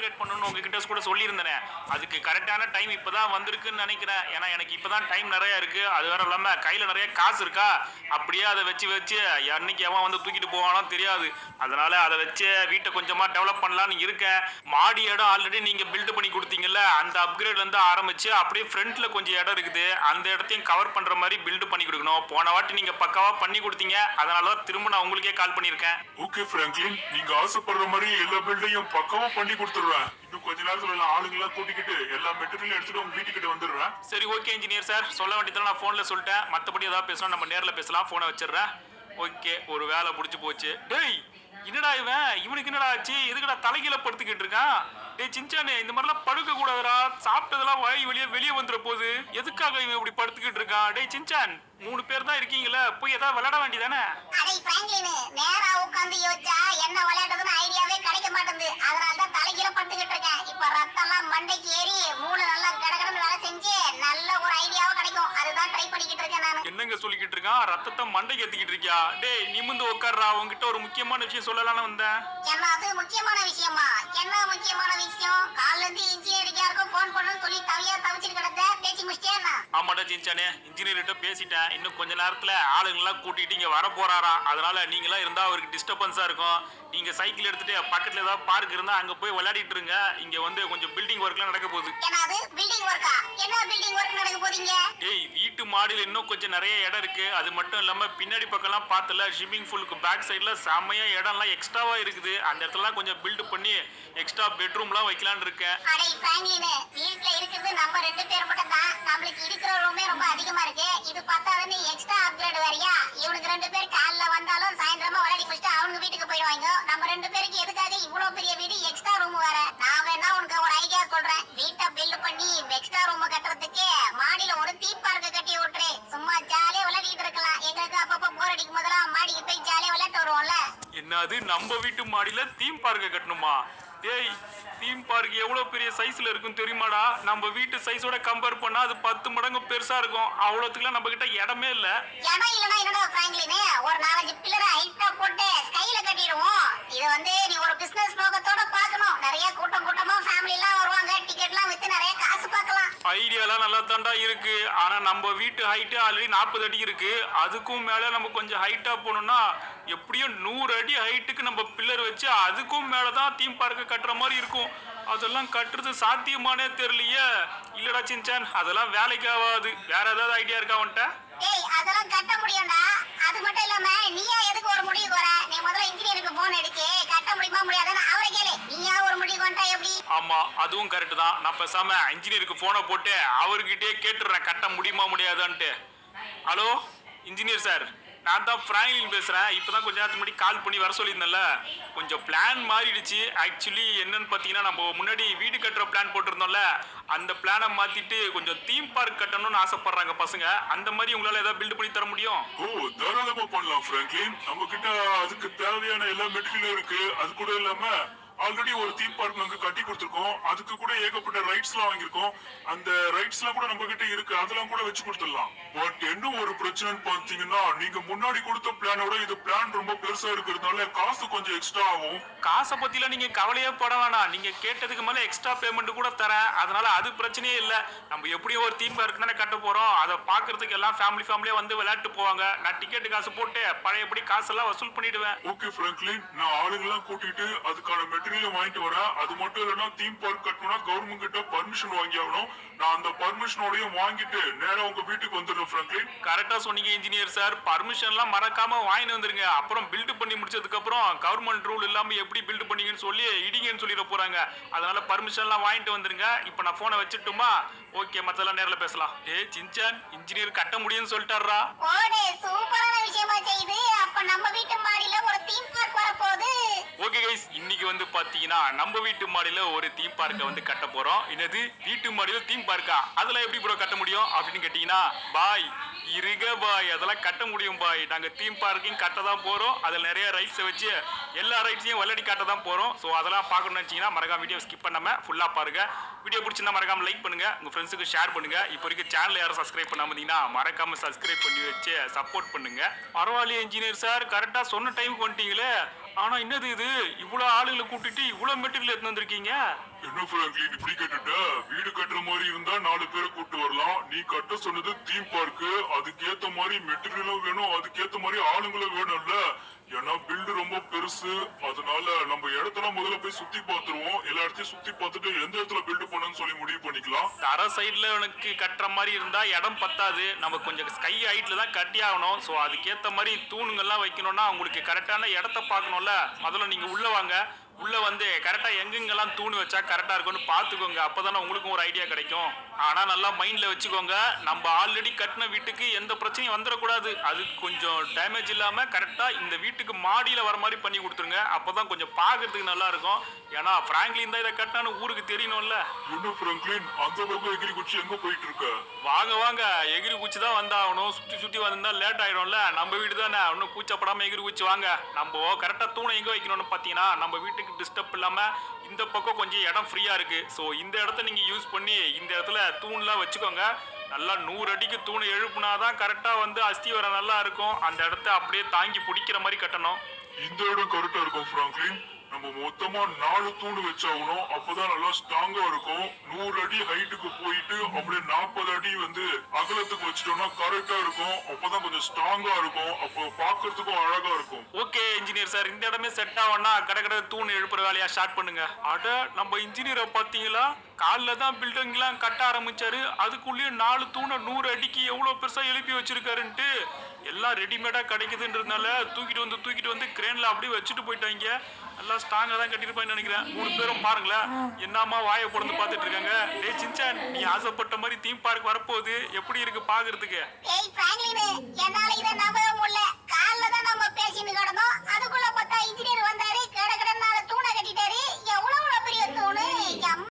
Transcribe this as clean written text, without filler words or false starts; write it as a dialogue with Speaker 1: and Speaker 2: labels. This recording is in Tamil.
Speaker 1: அப்கிரேட் பண்ணணும்னு உங்ககிட்ட கூட சொல்லியிருந்தேன். அதுக்கு கரெக்டான டைம் இப்பதான் வந்திருக்குன்னு நினைக்கிறேன். ஏன்னா எனக்கு இப்பதான் டைம் நிறைய இருக்கு. அது வேற இல்லாம கையில நிறைய காசு இருக்கா, அப்படியே அதை வச்சு வச்சு அன்னைக்கு எவன் வந்து தூக்கிட்டு போவானோ தெரியாது. அதனால அதை வச்சு வீட்டை கொஞ்சமா டெவலப் பண்ணலாம்னு இருக்கேன். மாடி இடம் ஆல்ரெடி நீங்க பில்ட் பண்ணி கொடுத்தீங்கல்ல, அந்த அப்கிரேட்ல இருந்து ஆரம்பிச்சு அப்படியே ஃப்ரண்ட்ல கொஞ்சம் இடம் இருக்குது, அந்த இடத்தையும் கவர் பண்ற மாதிரி பில்ட் பண்ணி கொடுக்கணும். போன வாட்டி நீங்க பக்காவா பண்ணி கொடுத்தீங்க, அதனால தான் திரும்ப நான் உங்களுக்கே கால் பண்ணியிருக்கேன்.
Speaker 2: ஓகே பிராங்க்லின், நீங்க ஆசைப்படுற மாதிரி எல்லா பில்டையும் பக்காவா பண்ணி கொடுத்துருவேன். இன்னும் கொஞ்ச நேரத்துல எல்லாம் ஆளுங்கெல்லாம் கூட்டிக்கிட்டு எல்லா மெட்டீரியல் எடுத்துட்டு உங்க வீட்டுக்கிட்ட வந்துடுறேன்.
Speaker 1: சரி ஓகே இன்ஜினியர் சார், சொல்ல வேண்டியதெல்லாம் நான் போன்ல சொல்லிட்டேன். மத்தபடி ஏதாவது பேசலாம் நம்ம நேர்ல பேசலாம். போனை வச்சிடுறேன். ஓகே, ஒரு வேலை முடிச்சு போச்சு. டேய் என்னடா இவனுக்கு என்னடா ஆச்சு? எதுக்குடா தலைகீழ படுத்துக்கிட்டு இருக்கான்? டேய் சின்சானே, இந்த மாதிரிலாம் படுக்க கூடாதுடா. சாப்பிட்டதெல்லாம் வாய் வெளியே வந்துற போகுது. எதுக்காக இவன் இப்படி படுத்துக்கிட்டு இருக்கான்? டேய் சின்சான், 3 பேர் தான் இருக்கீங்களே, போய் ஏதாவது விளையாட வேண்டியதானே?
Speaker 3: அடே பிராங்க்லின், நேரா உட்கார்ந்து யோசிச்சா என்ன விளையாடுறதுன்னு ஐடியாவே கிடைக்க மாட்டேங்குது. அதனால தான் தலைகீழ படுத்துக்கிட்டு இருக்கேன். இப்ப ரத்தம்லாம் மண்டைக்கு ஏறி மூளை நல்லா கடகடன்னு வேலை செஞ்சு நல்ல ஒரு ஐடியாவா கிடைக்கும். அதுதான் ட்ரை பண்ணிக்கிட்டு இருக்கேன் நானு.
Speaker 1: என்னங்க சொல்லிக்கிட்டு இருக்கான்? ரத்தத்தை மண்டைக்கு ஏத்திக்கிட்டு இருக்கியா? டேய் நிமிந்து உட்கார்றா, உன்கிட்ட ஒரு முக்கியமான விஷயம் சொல்லலாம்னு வந்தேன்.
Speaker 3: என்ன அது முக்கியமான விஷயமா? என்ன முக்கியமான விஷயம்? கால்ல இருந்து இன்ஜினியருக்கு யாருக்கும் போன் பண்ணணும்னு சொல்லி தவிச்சிட்டு கிடந்த பேசி முடிச்சிட்டேன்னா?
Speaker 1: ஆமாடா சின்சானே, இன்ஜினியர்கிட்ட பேசிட்டேன். இன்னும் கொஞ்ச நேரத்துல ஆளுங்கெல்லாம் கூட்டிட்டு இங்க வர போறாராம். அதனால நீங்களா இருந்தா அவருக்கு டிஸ்டர்பன்ஸா இருக்கும். நீங்க சைக்கிள் எடுத்துட்டு பக்கத்துல ஏதாவது பார்க் இருந்தா அங்க போய் விளையாடிட்டு இருங்க. இங்க வந்து கொஞ்சம் பில்டிங் ஒர்க்லாம் நடக்க போகுது.
Speaker 3: என்னது பில்டிங் ஒர்க்கா? என்ன பில்டிங் ஒர்க் நடக்க போறீங்க?
Speaker 1: ஏய், வீட்டு மாடியில இன்னும் கொஞ்சம் நிறைய இடம் இருக்கு. அது மட்டும் இல்லாம பின்னாடி பக்கம்லாம் பார்த்தல, ஸ்விமிங் பூலுக்கு பேக் சைடுல செமையா இடம்லாம் எக்ஸ்ட்ராவா இருக்குது. அந்த இடத்துலலாம் கொஞ்சம் பில்ட் பண்ணி எக்ஸ்ட்ரா பெட்ரூம்லாம் வைக்கலாம்னு இருக்கேன்.
Speaker 3: அடே பிராங்க்லின், வீட்ல இருக்குது நம்ம 2 பேர் மட்டும் தான். நம்மளுக்கு இருக்கிற ரூமே ரொம்ப அதிகமா இருக்கு. இது பத்தாதுன்னு எக்ஸ்ட்ரா அப்கிரேட் வேறயா? இவனுக்கு 2 பேர் காலைல வந்தாலும் சாயந்தரமா விளையாடி முடிச்சுட்டு அவங்க வீட்டுக்கு போயிடுவாங்க. நம்ம 2 பேருக்கு எதுக்காக இவ்வளவு பெரிய வீடு, எக்ஸ்ட்ரா ரூம் வேற? நான் வேணா உனக்கு ஒரு ஐடியா சொல்றேன். வீட்டை பில்ட் பண்ணி எக்ஸ்ட்ரா ரூம் கட்டுறதுக்கு மாடியில ஒரு தீம் பார்க்க கட்டி விட்டுரு. சும்மா ஜாலியா விளையாடிட்டு இருக்கலாம். எங்களுக்கு அப்பப்ப போர் அடிக்கும் போதெல்லாம் மாடிக்கு போய் ஜாலியா விளையாட்டு வருவோம்ல.
Speaker 1: என்னது, நம்ம வீட்டு மாடியில தீம் பார்க்க கட்டணுமா? டேய், தீம் பார்க் எவ்வளவு பெரிய சைஸ்ல இருக்கும் தெரியுமாடா? நம்ம வீட்டு சைஸோட கம்பேர் பண்ணா அது 10 மடங்கு பெருசா இருக்கும். அவ்வளவுக்குலாம் நம்ம கிட்ட இடமே இல்ல.
Speaker 3: இடம் இல்லனா என்னடா பிராங்க்லின், ஒரு 4-5 பில்லரை ஹைட்டா போட்டு ஸ்கைல கட்டிடுவோம். இது வந்து நீ ஒரு பிசினஸ் நோக்கத்தோட பார்க்கணும். நிறைய கூட்டமா ஃபேமிலி எல்லாம் வருவாங்க. டிக்கெட்லாம் வித்து நிறைய காசு பார்க்கலாம்.
Speaker 1: ஐடியாலாம் நல்லா தாண்டா இருக்கு. ஆனா நம்ம வீட்டு ஹைட்டு ஆல்ரெடி 40 அடி இருக்கு. அதுக்கும் மேல நம்ம கொஞ்சம் ஹைட்டா போகணும்னா எப்படியும் 100 அடி ஹைட்டுக்கு நம்ம பில்லர் வச்சு அதுக்கும் மேலதான் தீம் பார்க்க கட்டுற மாதிரி இருக்கும். அதெல்லாம் கட்டுறது சாத்தியமானே தெரியலையே. இல்லடா சின்சான், அதெல்லாம் வேலைக்கு ஆகாது. வேற ஏதாவது ஐடியா இருக்கா உன்கிட்ட?
Speaker 3: ஏய், அதெல்லாம் கட்ட முடியும்டா. அது மட்டும் இல்லாம நீயா எதுக்கு ஒரு முடிவுக்கு வர? நீ முதல்ல இன்ஜினியருக்கு போன் அடிச்சு கட்ட முடியுமா முடியாதுன்னு அவரை கேளு. நீயா ஒரு முடிவுக்கு வந்துட்டா எப்படி?
Speaker 1: ஆமா, அதுவும் கரெக்ட் தான். நான் பேசாம இன்ஜினியருக்கு போனை போட்டு அவர்கிட்டயே கேட்டுறேன் கட்ட முடியுமா முடியாதான்ட்டு. ஹலோ இன்ஜினியர் சார், நான் தான் பிராங்க்லின் பேசுறேன். இப்பதான் கொஞ்ச நேரத்துக்கு முன்னாடி கால் பண்ணி வர சொல்லியிருந்தேன்ல. கொஞ்சம் பிளான் மாறிடுச்சு. ஆக்சுவலி என்னன்னு பாத்தீங்கன்னா, நம்ம முன்னாடி வீடு கட்டுற பிளான் போட்டிருந்தோம்ல, அந்த பிளானை மாத்திட்டு கொஞ்சம் தீம் பார்க் கட்டணும்னு ஆசைப்படுறாங்க பசங்க. அந்த மாதிரி உங்களால ஏதாவது பில்ட் பண்ணி தர முடியும்?
Speaker 2: ஓ, தாராளமா பண்ணலாம் பிராங்க்லின். நம்ம கிட்ட அதுக்கு தேவையான எல்லா மெட்டீரியலும் இருக்கு. அது கூட இல்லாம ஆல்ரெடி ஒரு தீம் பார்க் நாங்க கட்டி கொடுத்துருக்கோம். அதுக்கு கூட ஏகப்பட்ட ரைட்ஸ் எல்லாம் வாங்கியிருக்கோம். அந்த ரைட்ஸ் எல்லாம் கூட நம்ம கிட்ட இருக்கு. அதெல்லாம் கூட வச்சு கொடுத்துடலாம். பட் என்ன ஒரு பிரச்சனைன்னு பாத்தீங்கன்னா, நீங்க முன்னாடி கொடுத்த பிளானோட இது பிளான் ரொம்ப பெருசா இருக்கிறதுனால காசு கொஞ்சம் எக்ஸ்ட்ரா ஆகும்.
Speaker 1: காசை பத்திலாம் நீங்க கவலையே பட வேணாம். நீங்க கேட்டதுக்கு மேல எக்ஸ்ட்ரா பேமெண்ட் கூட தரேன். அதனால அது பிரச்சனையே இல்ல. நம்ம எப்படியும் ஒரு தீம் பார்க் தானே கட்ட போறோம். அதை பாக்குறதுக்கு எல்லாம் ஃபேமிலியா வந்து விளையாட்டு போவாங்க. நான் டிக்கெட் காசு போட்டு பழையபடி காசெல்லாம் வசூல் பண்ணிடுவேன்.
Speaker 2: ஓகே பிராங்க்லின், நான் ஆளுங்கெல்லாம் கூட்டிட்டு அதுக்கான மெட்டீரியல் வாங்கிட்டு வரேன். அது மட்டும் இல்லைன்னா தீம் பார்க் கட்டணும்னா கவர்மெண்ட் கிட்ட பர்மிஷன் வாங்கி ஆகணும். நான் அந்த பர்மிஷனோடையும் வாங்கிட்டு நேரா உங்க வீட்டுக்கு வந்துடுறேன் பிராங்க்லின்.
Speaker 1: கரெக்டா சொன்னீங்க இன்ஜினியர் சார். பர்மிஷன்லாம் மறக்காம வாங்கிட்டு வந்துருங்க. அப்புறம் பில்ட் பண்ணி முடிச்சதுக்கு அப்புறம் கவர்மெண்ட் ரூல் இல்லாம எப்படி பில்ட் பண்ணீங்கன்னு சொல்லி இடிங்கன்னு சொல்லிட போறாங்க. அதனால பர்மிஷன்லாம் வாங்கிட்டு வந்துருங்க. இப்போ நான் போனை வச்சுட்டுமா? ஓகே, மத்தெல்லாம் நேர்ல பேசலாம். ஏய் சின்சான், இன்ஜினியர் கட்ட முடியும்னு சொல்லிட்டாரா?
Speaker 3: ஓடே, சூப்பரான விஷயமா செய்யுது. அப்ப நம்ம வீட்டு மாடியில ஒரு தீம் பார்க் வர போகுது.
Speaker 1: ஓகே கைஸ், இன்னைக்கு வந்து பாத்தீங்கன்னா நம்ம வீட்டு மாடியில ஒரு தீம் பார்க்க வந்து கட்ட போறோம். என்னது, வீட்டு மாடியில தீம் பார்க்கா? அதெல்லாம் எப்படி ப்ரோ கட்ட முடியும் அப்படின்னு கேட்டீங்கன்னா, பாய் இருங்க பாய், அதெல்லாம் கட்ட முடியும் பாய். நாங்க தீம் பார்க்கிங் கட்ட தான் போறோம். அதில் நிறைய ரைட்ஸை வச்சு எல்லா ரைட்ஸையும் விளையாடி காட்ட தான் போறோம். ஸோ அதெல்லாம் பார்க்கணும்னு நினைச்சீங்கன்னா மறக்காம வீடியோ ஸ்கிப் பண்ணாம ஃபுல்லா பாருங்க. வீடியோ பிடிச்சிருந்தா மறக்காம லைக் பண்ணுங்க, உங்க ஃப்ரெண்ட்ஸுக்கு ஷேர் பண்ணுங்க. இப்போ வரைக்கும் சேனல் யாரும் சப்ஸ்கிரைப் பண்ணாம இருந்தீங்கன்னா மறக்காம சப்ஸ்கிரைப் பண்ணி வச்சு சப்போர்ட் பண்ணுங்க. பரவாயில்லையே இன்ஜினியர் சார், கரெக்டா சொன்ன டைமுக்கு வந்துட்டீங்களே. ஆனா என்னது இது இவ்வளவு ஆளுகளை கூட்டிட்டு இவ்வளவு மெட்டீரியல் எடுத்து வந்திருக்கீங்க?
Speaker 2: என்ன பிராங்க்லின் இப்படி கேட்டுட்ட? வீடு கட்டுற மாதிரி இருந்தா 4 பேரை கூட்டு வரலாம். நீ கட்ட சொன்னது தீம் பார்க்கு, அதுக்கேத்த மாதிரி மெட்டீரியலும் வேணும், அதுக்கேத்த மாதிரி ஆளுங்களும் வேணும்ல. ஏன்னா பில்டு ரொம்ப பெருசு, அதனால நம்ம இடத்தெல்லாம் முதல்ல போய் சுத்தி பார்த்துருவோம். எல்லா இடத்தையும் சுத்தி பார்த்துட்டு எந்த இடத்துல பில்டு பண்ணணும்னு சொல்லி முடிவு பண்ணிக்கலாம்.
Speaker 1: தர சைடுல உனக்கு கட்டுற மாதிரி இருந்தா இடம் பத்தாது. நம்ம கொஞ்சம் ஸ்கை ஹைட்ல தான் கட்டி ஆகணும். ஸோ அதுக்கேற்ற மாதிரி தூணுங்கள்லாம் வைக்கணும்னா உங்களுக்கு கரெக்டான இடத்த பார்க்கணும்ல. முதல்ல நீங்க உள்ள வாங்க. உள்ள வந்து கரெக்டா எங்கெங்கெல்லாம் தூண் வச்சா கரெக்டா இருக்கும்னு பார்த்துக்கோங்க. அப்பதானே உங்களுக்கும் ஒரு ஐடியா கிடைக்கும். ஆனா நல்லா மைண்ட்ல வச்சுக்கோங்க, நம்ம ஆல்ரெடி கட்டின வீட்டுக்கு எந்த பிரச்சனையும் வந்துடக்கூடாது. அது கொஞ்சம் டேமேஜ் இல்லாம கரெக்டா இந்த வீட்டுக்கு மாடியில வர மாதிரி பண்ணி கொடுத்துருங்க. அப்பதான் கொஞ்சம் பார்க்கறதுக்கு நல்லா இருக்கும். ஏன்னா பிராங்க்லின் தான் இதை கட்டினான்னு ஊருக்கு தெரியணும்ல.
Speaker 2: என்ன பிராங்க்லின் அந்த பக்கம் எகிரி குச்சி எங்க போயிட்டு இருக்க?
Speaker 1: வாங்க வாங்க, எகிரி குச்சி தான் வந்தாகணும். சுற்றி சுற்றி வந்திருந்தா லேட் ஆயிடும்ல. நம்ம வீடு தானே, ஒன்றும் கூச்சப்படாம எகிரி குச்சி வாங்க. நம்ம கரெக்டாக தூணை எங்கே வைக்கணும்னு பார்த்தீங்கன்னா நம்ம வீட்டுக்கு டிஸ்டர்ப் இல்லாமல் இந்த பக்கம் கொஞ்சம் இடம் ஃப்ரீயாக இருக்குது. ஸோ இந்த இடத்த நீங்கள் யூஸ் பண்ணி இந்த இடத்துல தூண்லாம் வச்சுக்கோங்க. நல்லா 100 அடிக்கு தூணை எழுப்புனாதான் கரெக்டாக வந்து அஸ்திவாரம் நல்லா இருக்கும். அந்த இடத்த அப்படியே தாங்கி பிடிக்கிற மாதிரி கட்டணும்.
Speaker 2: இந்த இடம் கரெக்டா இருக்கும் பிராங்க்லின். நம்ம மொத்தமா 4 தூண் வச்சாகணும். அப்பதான் நல்லா ஸ்ட்ராங்கா இருக்கும். 100 அடி ஹைட்டுக்கு போயிட்டு அப்படியே 40 அடி வந்து அகலத்துக்கு வச்சிட்டோம்னா கரெக்டா இருக்கும். அப்பதான் கொஞ்சம் ஸ்ட்ராங்கா இருக்கும். அப்போ பாக்குறதுக்கும் அழகா இருக்கும்.
Speaker 1: ஓகே இன்ஜினியர் சார், இந்த இடமே செட் ஆகணும்னா கடை தூண் எழுப்புற வேலையா ஸ்டார்ட் பண்ணுங்க. அட நம்ம இன்ஜினியரை பார்த்தீங்களா? காலைல தான் பில்டிங்லாம் கட்ட ஆரம்பிச்சாரு. அதுக்குள்ளேயே 4 தூணை 100 அடிக்கு எவ்வளோ பெருசா எழுப்பி வச்சிருக்காருன்ட்டு. எல்லாம் ரெடிமேடா கிடைக்குதுன்றதுனால தூக்கிட்டு வந்து கிரேன்ல அப்படியே வச்சுட்டு போயிட்டாங்க. நல்லா ஸ்ட்ராங்கா தான் கட்டிருப்பான்னு நினைக்கிறேன். 3 பேரும் பாருங்களேன், என்னமா வாயை பொழுது பார்த்துட்டு இருக்காங்க. டேய் சின்சான், நீ ஆசைப்பட்ட மாதிரி தீம் பார்க் வரப்போகுது. எப்படி இருக்கு பாக்குறதுக்கு?
Speaker 3: ஏய் பிராங்க்லின், என்னால இத நம்பவே முடியல. காலைல தான் நம்ம பேசிட்டு கிடந்தோம்,